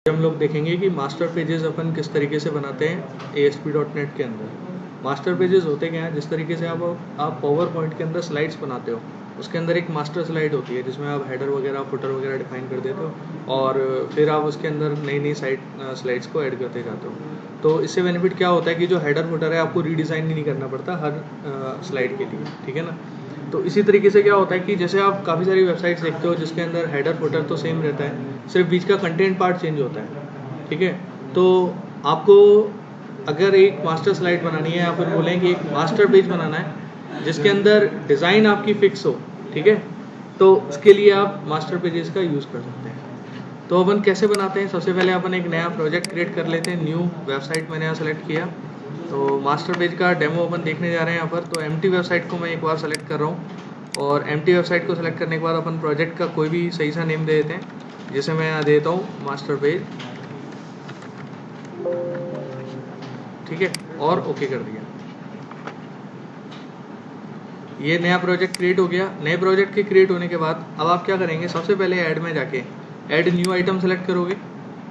हम लोग देखेंगे कि मास्टर पेजेस अपन किस तरीके से बनाते हैं ASP.NET के अंदर। मास्टर पेजेस होते क्या हैं, जिस तरीके से आप पावर पॉइंट के अंदर स्लाइड्स बनाते हो, उसके अंदर एक मास्टर स्लाइड होती है जिसमें आप हेडर वगैरह फुटर वगैरह डिफाइन कर देते हो और फिर आप उसके अंदर नई नई स्लाइड्स को ऐड करते जाते हो। तो इससे बेनिफिट क्या होता है कि जो हेडर फुटर है आपको रीडिज़ाइन नहीं करना पड़ता हर स्लाइड के लिए, ठीक है ना। तो इसी तरीके से क्या होता है कि जैसे आप काफ़ी सारी वेबसाइट्स देखते हो जिसके अंदर हेडर फुटर तो सेम रहता है, सिर्फ बीच का कंटेंट पार्ट चेंज होता है, ठीक है। तो आपको अगर एक मास्टर स्लाइड बनानी है या फिर बोलें कि एक मास्टर पेज बनाना है जिसके अंदर डिज़ाइन आपकी फिक्स हो, ठीक है, तो उसके लिए आप मास्टर पेजेस का यूज़ कर सकते हैं। तो अपन कैसे बनाते हैं, सबसे पहले अपन एक नया प्रोजेक्ट क्रिएट कर लेते हैं। न्यू वेबसाइट मैंने यहाँ सेलेक्ट किया, तो मास्टर पेज का डेमो अपन देखने जा रहे हैं यहाँ पर। तो एम्प्टी वेबसाइट को मैं एक बार सेलेक्ट कर रहा हूँ और एम्प्टी वेबसाइट को सेलेक्ट करने के बाद अपन प्रोजेक्ट का कोई भी सही सा नेम दे देते हैं, जैसे मैं यहाँ देता हूँ मास्टर पेज, ठीक है, और ओके कर दिया। ये नया प्रोजेक्ट क्रिएट हो गया। नए प्रोजेक्ट के क्रिएट होने के बाद अब आप क्या करेंगे, सबसे पहले ऐड में जाके ऐड न्यू आइटम सेलेक्ट करोगे।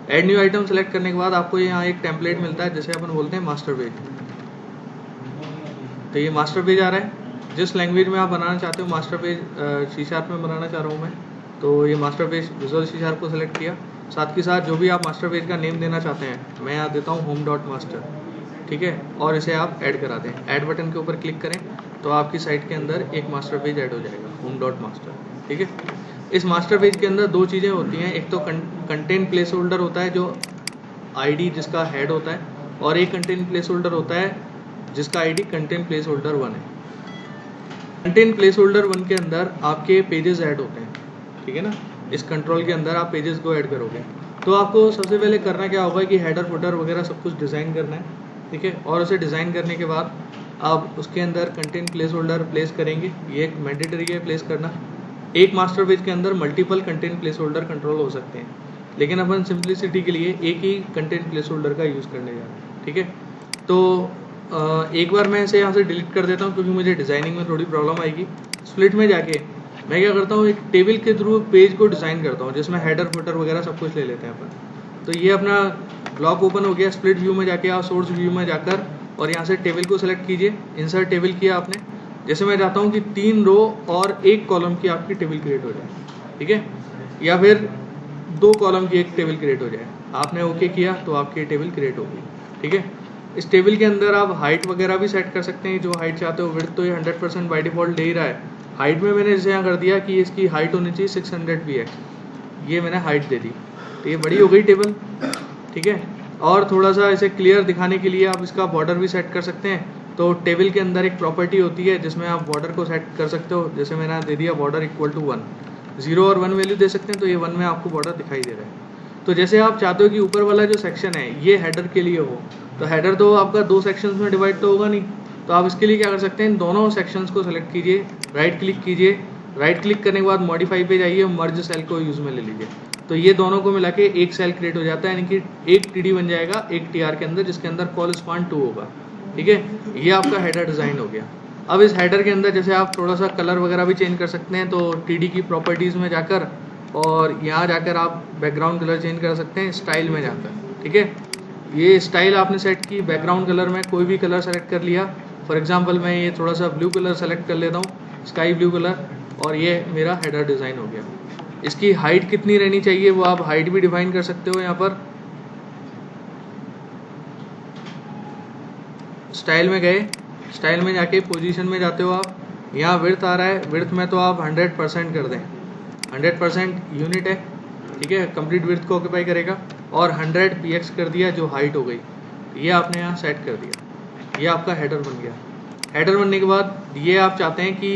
ऐड न्यू आइटम सेलेक्ट करने के बाद आपको यहाँ एक टेम्पलेट मिलता है जिसे अपन बोलते हैं मास्टर पेज। तो ये मास्टर पेज आ रहा है, जिस लैंग्वेज में आप बनाना चाहते हो मास्टर पेज, C# में बनाना चाह रहा हूँ मैं, तो ये मास्टर पेज विजुअल C# को सेलेक्ट किया। साथ के साथ जो भी आप मास्टर पेज का नेम देना चाहते हैं, मैं यहाँ देता हूँ home.master, ठीक है, और इसे आप ऐड करा दें। ऐड बटन के ऊपर क्लिक करें तो आपकी साइट के अंदर एक मास्टर पेज ऐड हो जाएगा, home.master, ठीक है। इस मास्टर पेज के अंदर दो चीज़ें होती हैं, एक तो कंटेंट प्लेस होल्डर होता है जो ID जिसका हेड होता है, और एक कंटेंट प्लेस होल्डर होता है जिसका ID कंटेंट प्लेस होल्डर 1 है। कंटेंट प्लेस होल्डर 1 के अंदर आपके पेजेस ऐड होते हैं, ठीक है ना। इस कंट्रोल के अंदर आप पेजेस को ऐड करोगे तो आपको सबसे पहले करना क्या होगा कि हेडर फुटर वगैरह सब कुछ डिज़ाइन करना है, ठीक है। और उसे डिज़ाइन करने के बाद आप उसके अंदर कंटेंट प्लेस होल्डर प्लेस करेंगे। ये एक मैंडेटरी है प्लेस करना। एक मास्टर पेज के अंदर multiple content place holder control हो सकते हैं, लेकिन अपन सिंप्लिसिटी के लिए एक ही कंटेंट प्लेस होल्डर का यूज़ करने जा रहे हैं, ठीक है। तो एक बार मैं इसे यहाँ से डिलीट कर देता हूँ क्योंकि मुझे डिज़ाइनिंग में थोड़ी प्रॉब्लम आएगी। स्प्लिट में जाके मैं क्या करता हूँ, एक टेबल के थ्रू पेज को डिज़ाइन करता हूँ जिसमें हेडर फुटर वगैरह सब कुछ ले लेते हैं अपन। तो ये अपना ब्लॉक ओपन हो गया। स्प्लिट व्यू में जाके आप सोर्स व्यू में जाकर और यहाँ से टेबल को सेलेक्ट कीजिए। इंसर्ट टेबल किया आपने। जैसे मैं चाहता हूँ कि 3 रो और 1 कॉलम की आपकी टेबल क्रिएट हो जाए, ठीक है, या फिर 2 कॉलम की एक टेबल क्रिएट हो जाए। आपने ओके किया तो आपकी टेबल क्रिएट होगी, ठीक है। इस टेबल के अंदर आप हाइट वगैरह भी सेट कर सकते हैं, जो हाइट चाहते हो। विड्थ तो ये 100% बाई डिफॉल्ट दे ही रहा है। हाइट में मैंने जैसे यहाँ कर दिया कि इसकी हाइट होनी चाहिए 600 px, ये मैंने हाइट दे दी, तो ये बड़ी हो गई टेबल, ठीक है। और थोड़ा सा इसे क्लियर दिखाने के लिए आप इसका बॉर्डर भी सेट कर सकते हैं। तो टेबल के अंदर एक प्रॉपर्टी होती है जिसमें आप बॉर्डर को सेट कर सकते हो। जैसे मैंने दे दिया बॉर्डर इक्वल टू 1, 0 और 1 वैल्यू दे सकते हैं, तो ये 1 में आपको बॉर्डर दिखाई दे रहा है। तो जैसे आप चाहते हो कि ऊपर वाला जो सेक्शन है ये हेडर के लिए हो, तो हेडर तो आपका 2 सेक्शंस में डिवाइड तो होगा नहीं, तो आप इसके लिए क्या कर सकते हैं, इन दोनों सेक्शंस को सेलेक्ट कीजिए, राइट क्लिक कीजिए। राइट क्लिक करने के बाद मॉडिफाई पे जाइए, मर्ज सेल को यूज़ में ले लीजिए। तो ये दोनों को मिला के एक सेल क्रिएट हो जाता है, यानी कि एक TD बन जाएगा एक TR के अंदर, जिसके अंदर कॉल स्पान 2 होगा, ठीक है। ये आपका हेडर डिज़ाइन हो गया। अब इस हेडर के अंदर जैसे आप थोड़ा सा कलर वगैरह भी चेंज कर सकते हैं, तो TD की प्रॉपर्टीज़ में जाकर और यहाँ जाकर आप बैकग्राउंड कलर चेंज कर सकते हैं स्टाइल में जाकर, ठीक है। ये स्टाइल आपने सेट की, बैकग्राउंड कलर में कोई भी कलर सेलेक्ट कर लिया। फॉर एग्जांपल मैं ये थोड़ा सा ब्लू कलर सेलेक्ट कर लेता हूँ, स्काई ब्लू कलर, और ये मेरा हेडर डिज़ाइन हो गया। इसकी हाइट कितनी रहनी चाहिए वो आप हाइट भी डिफाइन कर सकते हो। यहाँ पर स्टाइल में गए, स्टाइल में जाके पोजीशन में जाते हो आप, यहाँ विड्थ आ रहा है, विड्थ में तो आप 100% कर दें, 100% यूनिट है, ठीक है, कंप्लीट विड्थ को ऑक्यूपाई करेगा। और 100 px कर दिया जो हाइट हो गई, ये आपने यहाँ सेट कर दिया। ये आपका हेडर बन गया। हेडर बनने के बाद ये आप चाहते हैं कि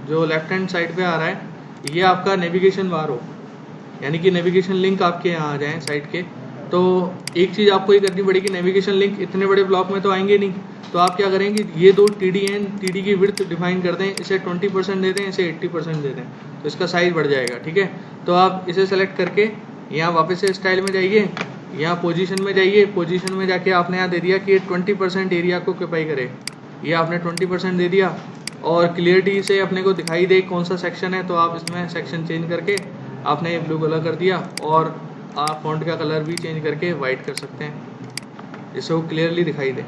जो लेफ्ट हैंड साइड पे आ रहा है ये आपका नेविगेशन बार हो, यानी कि नेविगेशन लिंक आपके यहाँ आ जाएँ साइड के। तो एक चीज़ आपको ये करनी पड़ेगी, नेविगेशन लिंक इतने बड़े ब्लॉक में तो आएंगे नहीं, तो आप क्या करेंगे, ये दो TD की विड्थ डिफाइन कर दें, इसे 20% दे दें, इसे 80% दे दें, तो इसका साइज बढ़ जाएगा, ठीक है। तो आप इसे सेलेक्ट करके यहाँ वापस से स्टाइल में जाइए, यहाँ पोजीशन में जाइए। पोजीशन में जाके आपने यहाँ दे दिया कि 20% एरिया को ऑक्यूपाई करे, ये आपने 20% दे दिया। और क्लियरिटी से अपने को दिखाई दे कौन सा सेक्शन है, तो आप इसमें सेक्शन चेंज करके आपने ब्लू कलर कर दिया। और आप फॉन्ट का कलर भी चेंज करके वाइट कर सकते हैं जिससे वो क्लियरली दिखाई दे।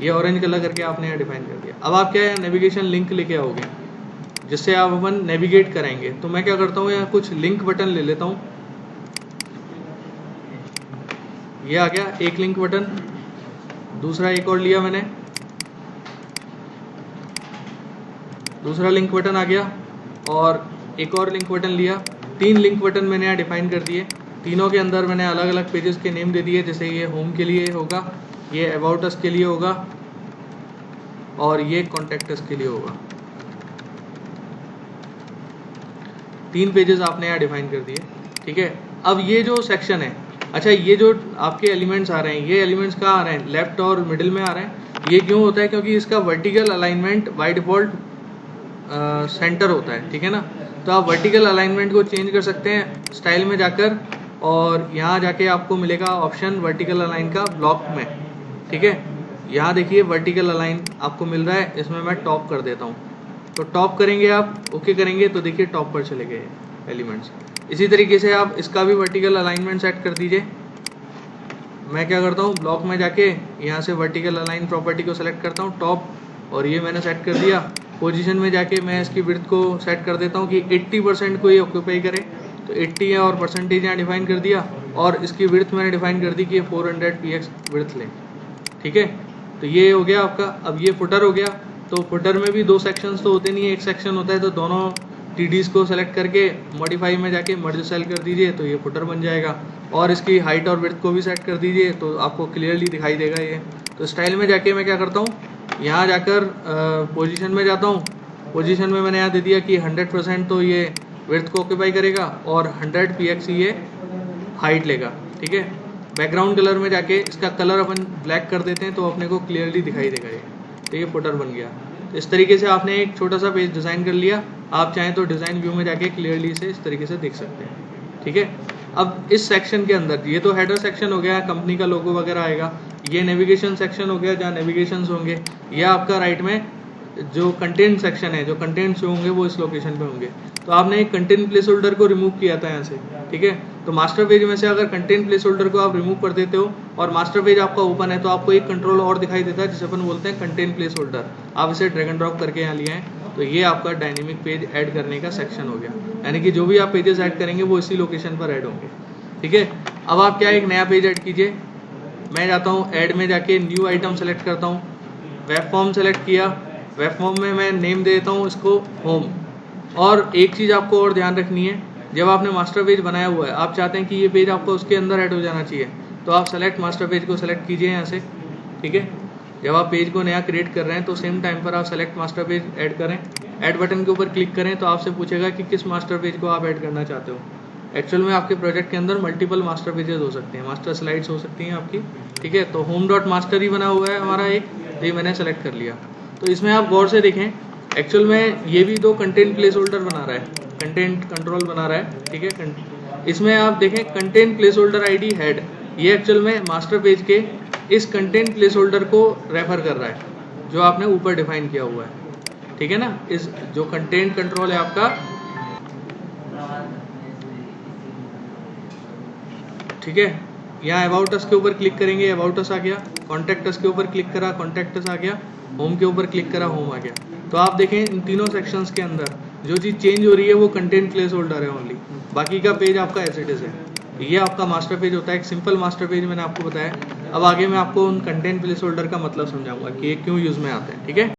ये ऑरेंज कलर करके आपने यहाँ डिफाइन कर दिया। अब आप क्या है नेविगेशन लिंक लेके आओगे जिससे आप अपन नेविगेट करेंगे। तो मैं क्या करता हूँ यहाँ कुछ लिंक बटन ले लेता हूँ। ये आ गया एक लिंक बटन, दूसरा एक और लिया मैंने, दूसरा लिंक बटन आ गया और एक और लिंक बटन लिया। 3 लिंक बटन मैंने यहाँ डिफाइन कर दिए। तीनों के अंदर मैंने अलग अलग पेजेस के नेम दे दिए। जैसे ये होम के लिए होगा, ये अबाउट अस के लिए होगा और ये कॉन्टैक्ट अस के लिए होगा। 3 पेजेस आपने यहाँ डिफाइन कर दिए, ठीक है। अब ये जो सेक्शन है, अच्छा ये जो आपके एलिमेंट्स आ रहे हैं, ये एलिमेंट्स कहाँ आ रहे हैं, लेफ्ट और मिडिल में आ रहे हैं। ये क्यों होता है, क्योंकि इसका vertical alignment by default centre होता है, ठीक है ना। तो आप वर्टिकल अलाइनमेंट को चेंज कर सकते हैं स्टाइल में जाकर, और यहाँ जाके आपको मिलेगा ऑप्शन वर्टिकल अलाइन का ब्लॉक में, ठीक है। यहाँ देखिए वर्टिकल अलाइन आपको मिल रहा है, इसमें मैं टॉप कर देता हूँ। तो टॉप करेंगे आप, ओके करेंगे तो देखिए टॉप पर चले गए एलिमेंट्स। इसी तरीके से आप इसका भी वर्टिकल अलाइनमेंट सेट कर दीजिए। मैं क्या करता हूँ ब्लॉक में जाके यहाँ से वर्टिकल अलाइन प्रॉपर्टी को सेलेक्ट करता हूँ टॉप, और ये मैंने सेट कर दिया। पोजीशन में जाके मैं इसकी विड्थ को सेट कर देता हूँ कि 80% को ये ऑक्यूपाई करे। तो 80 है और परसेंटेज यहाँ डिफाइन कर दिया, और इसकी विड्थ मैंने डिफाइन कर दी कि 400 px विड्थ लें, ठीक है। तो ये हो गया आपका। अब ये फुटर हो गया। तो फुटर में भी 2 सेक्शंस तो होते नहीं है, एक सेक्शन होता है। तो दोनों टीडीज को सेलेक्ट करके मॉडिफाई में जाके मर्ज सेल कर दीजिए, तो ये फुटर बन जाएगा। और इसकी हाइट और विड्थ को भी सेट कर दीजिए, तो आपको क्लियरली दिखाई देगा ये। तो स्टाइल में जाके मैं क्या करता हूँ, यहाँ जाकर पोजीशन में जाता हूँ। पोजीशन में मैंने यहाँ दे दिया कि 100% तो ये विड्थ को ऑक्यूपाई करेगा और 100 px ये हाइट लेगा, ठीक है। बैकग्राउंड कलर में जाके इसका कलर अपन ब्लैक कर देते हैं, तो अपने को क्लियरली दिखाई देगा ये। तो ये फुटर बन गया। तो इस तरीके से आपने एक छोटा सा पेज डिज़ाइन कर लिया। आप चाहें तो डिज़ाइन व्यू में जाके क्लियरली इसे इस तरीके से देख सकते हैं, ठीक है। अब इस सेक्शन के अंदर, ये तो हेडर सेक्शन हो गया, कंपनी का लोगो वगैरह आएगा। ये नेविगेशन सेक्शन हो गया जहाँ नेविगेशन होंगे। यह आपका राइट में जो कंटेंट सेक्शन है, जो कंटेंट्स होंगे वो इस लोकेशन पे होंगे। तो आपने एक कंटेंट प्लेस होल्डर को रिमूव किया था यहाँ से, ठीक है। तो मास्टर पेज में से अगर कंटेंट प्लेस होल्डर को आप रिमूव कर देते हो और मास्टर पेज आपका ओपन है, तो आपको एक कंट्रोल और दिखाई देता है जिसे अपन बोलते हैं कंटेंट प्लेस होल्डर। आप इसे ड्रैग एंड ड्रॉप करके यहाँ लिए हैं, तो ये आपका डायनेमिक पेज ऐड करने का सेक्शन हो गया। यानी कि जो भी आप पेजेस ऐड करेंगे वो इसी लोकेशन पर ऐड होंगे, ठीक है। अब आप क्या एक नया पेज ऐड कीजिए। मैं जाता हूँ ऐड में जाके न्यू आइटम सेलेक्ट करता हूँ, वेब फॉर्म सेलेक्ट किया। वेब फॉर्म में मैं नेम देता हूँ इसको होम। और एक चीज़ आपको और ध्यान रखनी है, जब आपने मास्टर पेज बनाया हुआ है, आप चाहते हैं कि ये पेज आपको उसके अंदर ऐड हो जाना चाहिए, तो आप सेलेक्ट मास्टर पेज को सेलेक्ट कीजिए यहाँ से, ठीक है। जब आप पेज को नया क्रिएट कर रहे हैं तो सेम टाइम पर आप सेलेक्ट मास्टर पेज ऐड करें। ऐड बटन के ऊपर क्लिक करें तो आपसे पूछेगा कि किस मास्टर पेज को आप ऐड करना चाहते हो। एक्चुअल में आपके प्रोजेक्ट के अंदर मल्टीपल मास्टर पेजेस हो सकते हैं, मास्टर स्लाइड्स हो सकती हैं आपकी, ठीक है। तो होम डॉट मास्टर ही बना हुआ है हमारा एक, तो ये मैंने सेलेक्ट कर लिया। तो इसमें आप गौर से देखें, एक्चुअल में ये भी 2 कंटेंट प्लेस होल्डर बना रहा है, कंटेंट कंट्रोल बना रहा है, ठीक है। इसमें आप देखें content place holder ID head, ये एक्चुअल में मास्टर पेज के इस कंटेंट प्लेस होल्डर को रेफर कर रहा है जो आपने ऊपर डिफाइन किया हुआ है, ठीक है ना। इस जो कंटेंट कंट्रोल है आपका, ठीक है। यहाँ अबाउट अस के ऊपर क्लिक करेंगे, अबाउट अस आ गया। कॉन्टैक्ट अस के ऊपर क्लिक करा, कॉन्टैक्ट अस आ गया। होम के ऊपर क्लिक करा, होम आ गया। तो आप देखें इन तीनों सेक्शंस के अंदर जो चीज़ चेंज हो रही है वो कंटेंट प्लेस होल्डर है ओनली, बाकी का पेज आपका एज इट इज है। ये आपका मास्टर पेज होता है, एक सिंपल मास्टर पेज मैंने आपको बताया। अब आगे मैं आपको उन कंटेंट प्लेस होल्डर का मतलब समझाऊंगा कि ये क्यों यूज में आते हैं, ठीक है।